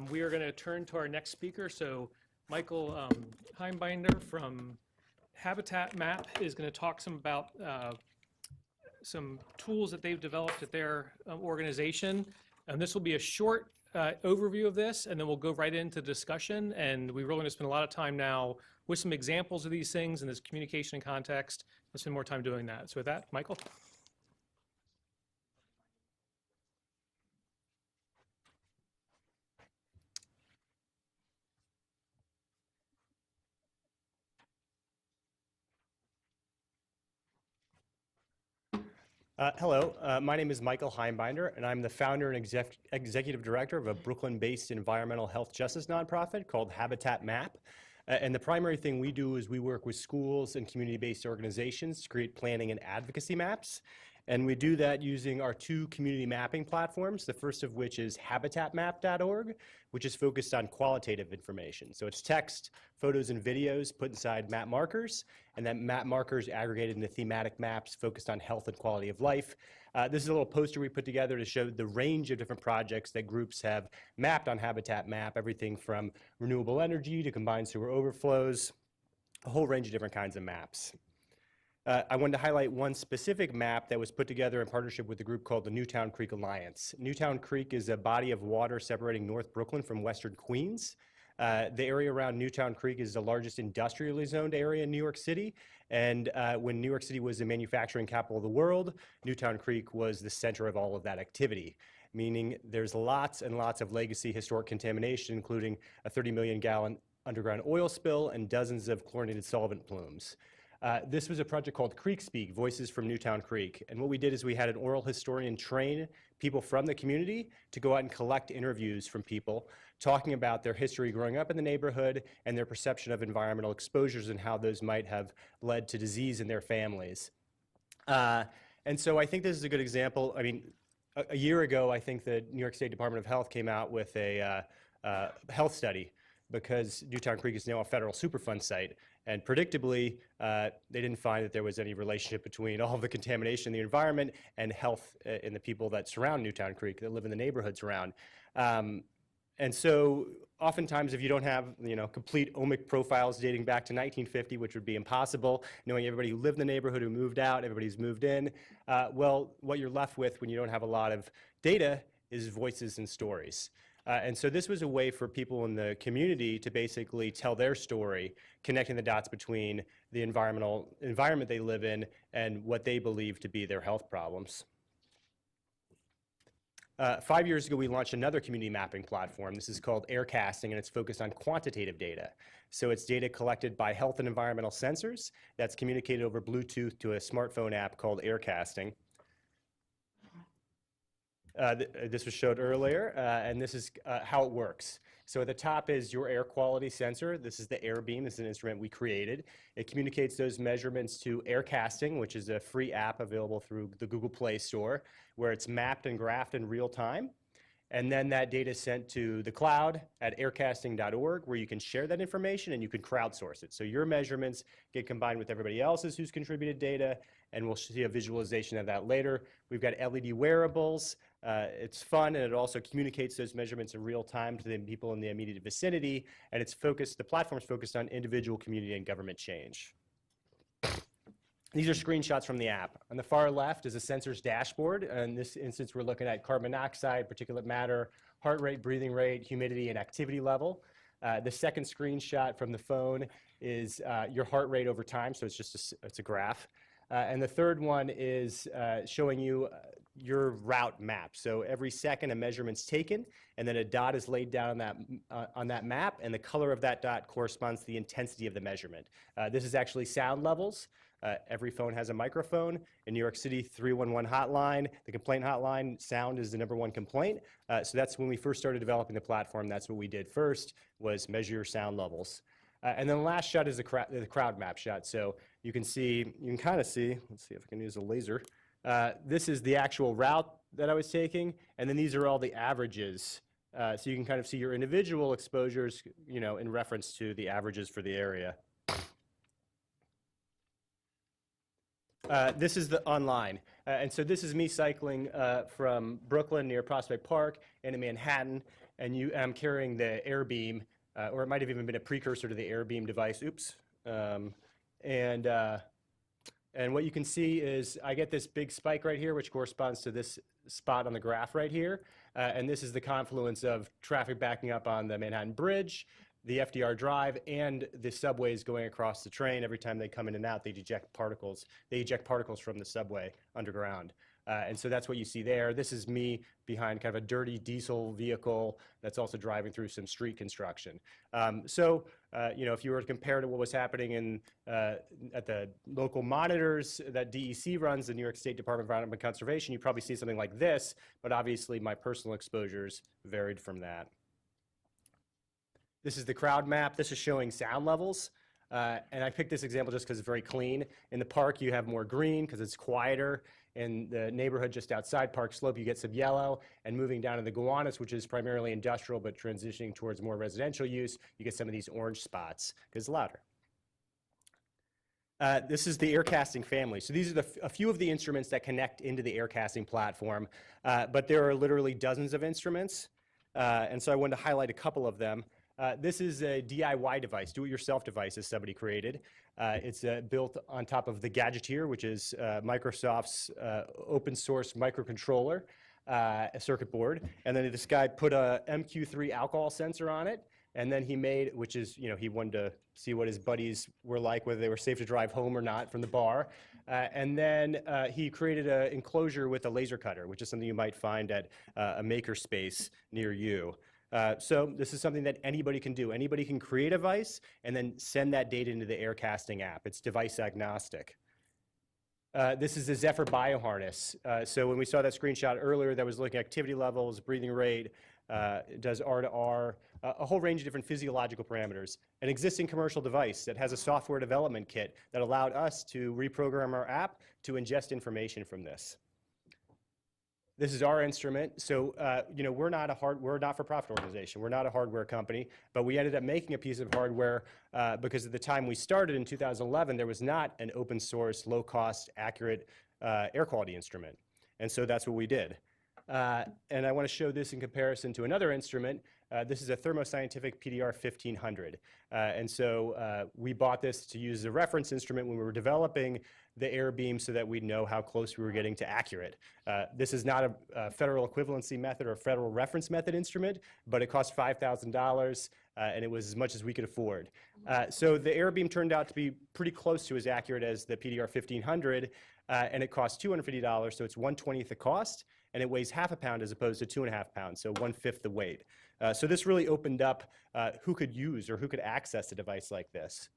We are going to turn to our next speaker. So Michael Heimbinder from Habitat Map is going to talk some about some tools that they've developed at their organization. And this will be a short overview of this, and then we'll go right into discussion. And we're really going to spend a lot of time now with some examples of these things in this communication and context. Let's spend more time doing that. So with that, Michael. Hello, my name is Michael Heimbinder, and I'm the founder and executive director of a Brooklyn-based environmental health justice nonprofit called Habitat Map. And the primary thing we do is we work with schools and community-based organizations to create planning and advocacy maps. And we do that using our two community mapping platforms, the first of which is habitatmap.org, which is focused on qualitative information. So it's text, photos, and videos put inside map markers, and then map markers aggregated into thematic maps focused on health and quality of life. This is a little poster we put together to show the range of different projects that groups have mapped on Habitat Map, everything from renewable energy to combined sewer overflows, a whole range of different kinds of maps. I wanted to highlight one specific map that was put together in partnership with a group called the Newtown Creek Alliance. Newtown Creek is a body of water separating North Brooklyn from Western Queens. The area around Newtown Creek is the largest industrially zoned area in New York City. And when New York City was the manufacturing capital of the world, Newtown Creek was the center of all of that activity, meaning there's lots and lots of legacy historic contamination, including a 30 million gallon underground oil spill and dozens of chlorinated solvent plumes. This was a project called Creek Speak, Voices from Newtown Creek. And what we did is we had an oral historian train people from the community to go out and collect interviews from people talking about their history growing up in the neighborhood and their perception of environmental exposures and how those might have led to disease in their families. And so I think this is a good example. I mean, a year ago, I think the New York State Department of Health came out with a health study because Newtown Creek is now a federal Superfund site. And predictably, they didn't find that there was any relationship between all of the contamination in the environment and health in the people that surround Newtown Creek, that live in the neighborhoods around. And so oftentimes, if you don't have complete omic profiles dating back to 1950, which would be impossible, knowing everybody who lived in the neighborhood, who moved out, everybody who's moved in, well, what you're left with when you don't have a lot of data is voices and stories. And so this was a way for people in the community to basically tell their story, connecting the dots between the environment they live in and what they believe to be their health problems. 5 years ago, we launched another community mapping platform. This is called AirCasting, and it's focused on quantitative data. So it's data collected by health and environmental sensors that's communicated over Bluetooth to a smartphone app called AirCasting. This was showed earlier, and this is how it works. So at the top is your air quality sensor. This is the AirBeam. This is an instrument we created. It communicates those measurements to AirCasting, which is a free app available through the Google Play Store, where it's mapped and graphed in real time. And then that data is sent to the cloud at aircasting.org, where you can share that information and you can crowdsource it. So your measurements get combined with everybody else's who's contributed data, and we'll see a visualization of that later. We've got LED wearables. It's fun, and it also communicates those measurements in real time to the people in the immediate vicinity, and the platform's focused on individual, community, and government change. These are screenshots from the app. On the far left is a sensor's dashboard. In this instance, we're looking at carbon monoxide, particulate matter, heart rate, breathing rate, humidity, and activity level. The second screenshot from the phone is your heart rate over time, so it's a graph. And the third one is showing you your route map. So every second a measurement's taken, and then a dot is laid down on that map, and the color of that dot corresponds to the intensity of the measurement. This is actually sound levels. Every phone has a microphone. In New York City, 311 hotline, the complaint hotline, sound is the #1 complaint. So that's when we first started developing the platform. That's what we did first, was measure your sound levels. And then the last shot is the crowd map shot. So you can kind of see, let's see if I can use a laser. This is the actual route that I was taking, and then these are all the averages. So you can kind of see your individual exposures, in reference to the averages for the area. This is the online. And so this is me cycling from Brooklyn near Prospect Park into Manhattan. and I'm carrying the AirBeam, or it might have even been a precursor to the AirBeam device. Oops. And what you can see is I get this big spike right here, which corresponds to this spot on the graph right here. And this is the confluence of traffic backing up on the Manhattan Bridge, the FDR Drive, and the subways going across the train. Every time they come in and out, they eject particles. They eject particles from the subway underground. And so that's what you see there. This is me behind kind of a dirty diesel vehicle that's also driving through some street construction. You know, if you were to compare to what was happening at the local monitors that DEC runs, the New York State Department of Environment and Conservation, you probably see something like this, but obviously my personal exposures varied from that. This is the crowd map. This is showing sound levels. And I picked this example just because it's very clean. In the park, you have more green because it's quieter. In the neighborhood just outside Park Slope, you get some yellow. And moving down to the Gowanus, which is primarily industrial but transitioning towards more residential use, you get some of these orange spots because it's louder. This is the AirCasting family. So these are a few of the instruments that connect into the AirCasting platform. But there are literally dozens of instruments. And so I wanted to highlight a couple of them. This is a DIY device, do-it-yourself device, as somebody created. It's built on top of the Gadgeteer, which is Microsoft's open source microcontroller circuit board. And then this guy put a MQ3 alcohol sensor on it. And then he made, which is, you know, he wanted to see what his buddies were like, whether they were safe to drive home or not from the bar. And then he created an enclosure with a laser cutter, which is something you might find at a makerspace near you. So this is something that anybody can do. Anybody can create a device and then send that data into the AirCasting app. It's device agnostic. This is the Zephyr bioharness. So when we saw that screenshot earlier that was looking at activity levels, breathing rate, does R to R, a whole range of different physiological parameters. An existing commercial device that has a software development kit that allowed us to reprogram our app to ingest information from this. This is our instrument. So, you know, we're not a not-for-profit organization. We're not a hardware company, but we ended up making a piece of hardware because at the time we started in 2011, there was not an open source, low-cost, accurate air quality instrument. And so that's what we did. And I want to show this in comparison to another instrument. This is a Thermo Scientific PDR 1500. And so we bought this to use as a reference instrument when we were developing the AirBeam so that we'd know how close we were getting to accurate. This is not a federal equivalency method or a federal reference method instrument, but it cost $5,000 and it was as much as we could afford. So the AirBeam turned out to be pretty close to as accurate as the PDR 1500 and it cost $250, so it's 1/20 the cost, and it weighs half a pound as opposed to 2.5 pounds, so 1/5 the weight. So this really opened up who could use or who could access a device like this.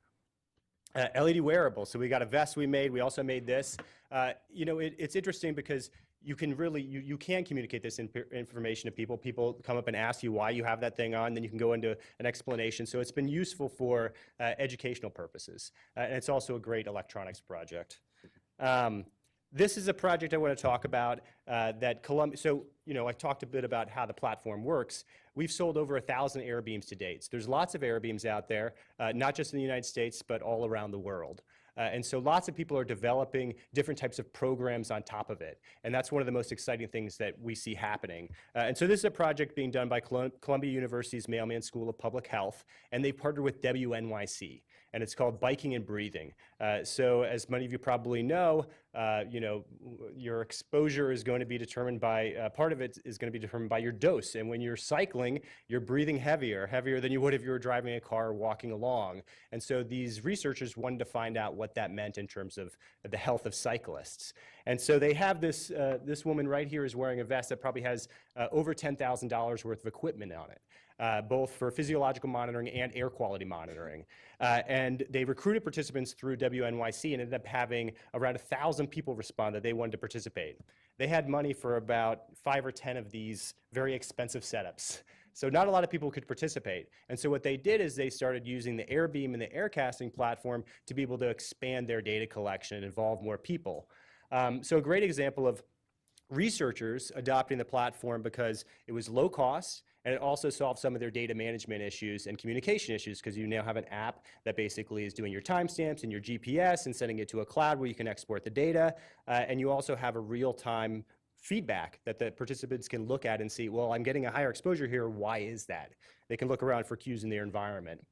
LED wearable. So we got a vest we made. We also made this. You know, it's interesting because you can really, you can communicate this information to people. People come up and ask you why you have that thing on, then you can go into an explanation. So it's been useful for educational purposes. And it's also a great electronics project. This is a project I want to talk about that Columbia, so, you know, I talked a bit about how the platform works. We've sold over 1,000 AirBeams to date. So there's lots of AirBeams out there, not just in the United States, but all around the world. And so lots of people are developing different types of programs on top of it. And that's one of the most exciting things that we see happening. And so this is a project being done by Columbia University's Mailman School of Public Health, and they partnered with WNYC. And it's called Biking and Breathing. So as many of you probably know, you know, your exposure is going to be determined by, part of it is going to be determined by your dose. And when you're cycling, you're breathing heavier than you would if you were driving a car or walking along. And so these researchers wanted to find out what that meant in terms of the health of cyclists. And so they have this, this woman right here is wearing a vest that probably has over $10,000 worth of equipment on it. Both for physiological monitoring and air quality monitoring. And they recruited participants through WNYC and ended up having around 1,000 people respond that they wanted to participate. They had money for about 5 or 10 of these very expensive setups. So not a lot of people could participate. And so what they did is they started using the AirBeam and the AirCasting platform to be able to expand their data collection and involve more people. So a great example of researchers adopting the platform because it was low cost, and it also solved some of their data management issues and communication issues because you now have an app that basically is doing your timestamps and your GPS and sending it to a cloud where you can export the data. And you also have a real-time feedback that the participants can look at and see, well, I'm getting a higher exposure here. Why is that? They can look around for cues in their environment.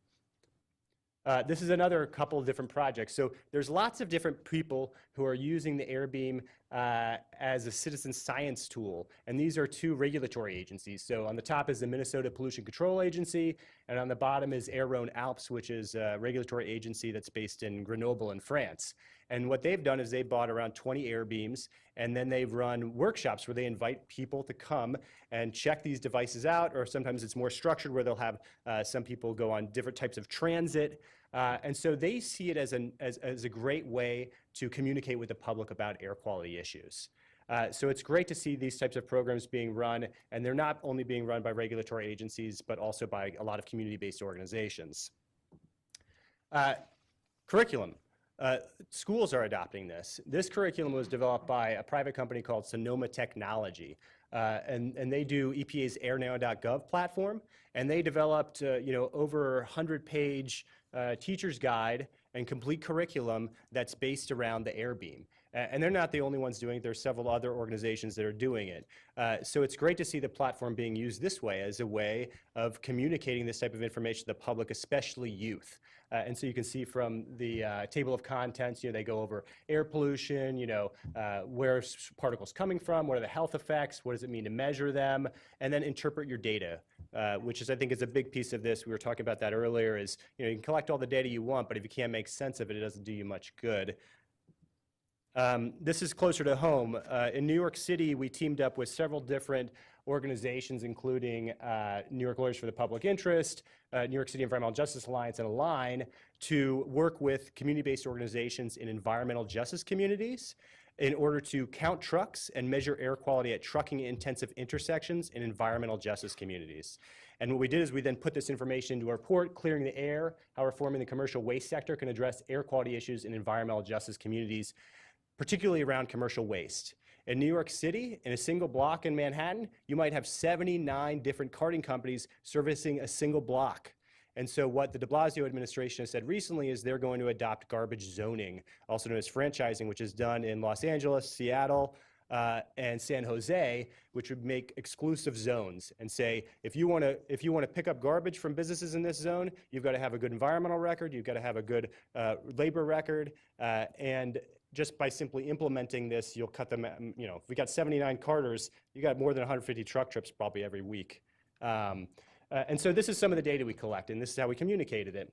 This is another couple of different projects. So there's lots of different people who are using the AirBeam as a citizen science tool. And these are two regulatory agencies. So on the top is the Minnesota Pollution Control Agency, and on the bottom is Air Rhône-Alpes, which is a regulatory agency that's based in Grenoble in France. And what they've done is they bought around 20 AirBeams, and then they've run workshops where they invite people to come and check these devices out, or sometimes it's more structured where they'll have some people go on different types of transit. And so they see it as a great way to communicate with the public about air quality issues. So it's great to see these types of programs being run, and they're not only being run by regulatory agencies, but also by a lot of community-based organizations. Curriculum. Schools are adopting this. This curriculum was developed by a private company called Sonoma Technology, and they do EPA's airnow.gov platform, and they developed over 100-page teacher's guide and complete curriculum that's based around the AirBeam. And they're not the only ones doing it. There's several other organizations that are doing it. So it's great to see the platform being used this way as a way of communicating this type of information to the public, especially youth. And so you can see from the table of contents, they go over air pollution, where particles coming from, what are the health effects, what does it mean to measure them, and then interpret your data, which is, I think, is a big piece of this. We were talking about that earlier, is you can collect all the data you want, but if you can't make sense of it, it doesn't do you much good. This is closer to home. In New York City, we teamed up with several different organizations, including New York Lawyers for the Public Interest, New York City Environmental Justice Alliance, and Align, to work with community-based organizations in environmental justice communities in order to count trucks and measure air quality at trucking-intensive intersections in environmental justice communities. And what we did is we then put this information into a report, clearing the air, how reforming the commercial waste sector can address air quality issues in environmental justice communities, particularly around commercial waste. In New York City, in a single block in Manhattan, you might have 79 different carting companies servicing a single block. And so what the de Blasio administration has said recently is they're going to adopt garbage zoning, also known as franchising, which is done in Los Angeles, Seattle, and San Jose, which would make exclusive zones and say, if you want to pick up garbage from businesses in this zone, you've got to have a good environmental record, you've got to have a good labor record, and just by simply implementing this, you'll cut them, if we got 79 carters, you got more than 150 truck trips probably every week. And so this is some of the data we collect, and this is how we communicated it.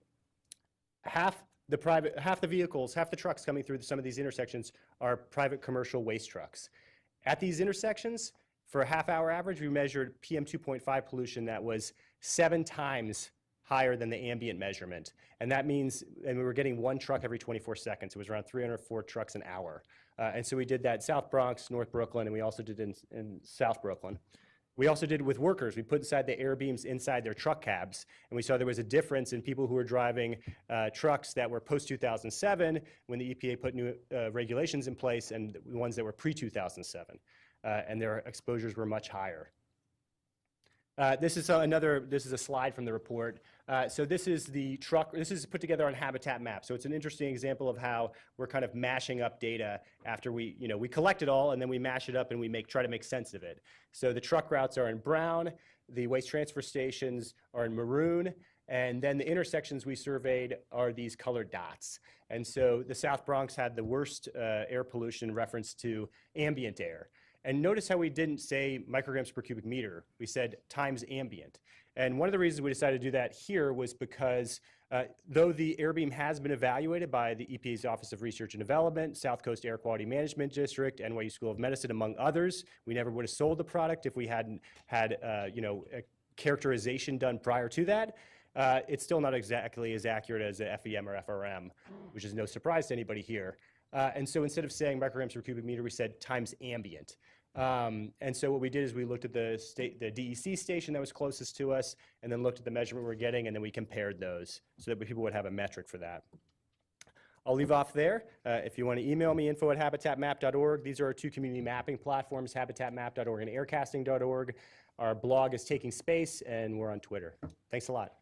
Half the vehicles, half the trucks coming through some of these intersections are private commercial waste trucks. At these intersections, for a half-hour average, we measured PM 2.5 pollution that was 7 times higher than the ambient measurement. And that means, and we were getting 1 truck every 24 seconds. It was around 304 trucks an hour. And so we did that South Bronx, North Brooklyn, and we also did in South Brooklyn. We also did with workers. We put inside the AirBeams inside their truck cabs, and we saw there was a difference in people who were driving trucks that were post-2007 when the EPA put new regulations in place, and the ones that were pre-2007, and their exposures were much higher. This is a slide from the report. So this is the truck. This is put together on Habitat Map. So it's an interesting example of how we're kind of mashing up data after we collect it all and then we mash it up and we try to make sense of it. So the truck routes are in brown, the waste transfer stations are in maroon, and then the intersections we surveyed are these colored dots. And so the South Bronx had the worst air pollution in reference to ambient air. And notice how we didn't say micrograms per cubic meter. We said times ambient. And one of the reasons we decided to do that here was because though the AirBeam has been evaluated by the EPA's Office of Research and Development, South Coast Air Quality Management District, NYU School of Medicine, among others, we never would have sold the product if we hadn't had a characterization done prior to that. It's still not exactly as accurate as a FEM or FRM, which is no surprise to anybody here. And so instead of saying micrograms per cubic meter, we said times ambient. And so what we did is we looked at the DEC station that was closest to us, and then looked at the measurement we're getting, and then we compared those so that people would have a metric for that. I'll leave off there. If you want to email me, info@habitatmap.org. These are our 2 community mapping platforms, habitatmap.org and aircasting.org. Our blog is Taking Space, and we're on Twitter. Thanks a lot.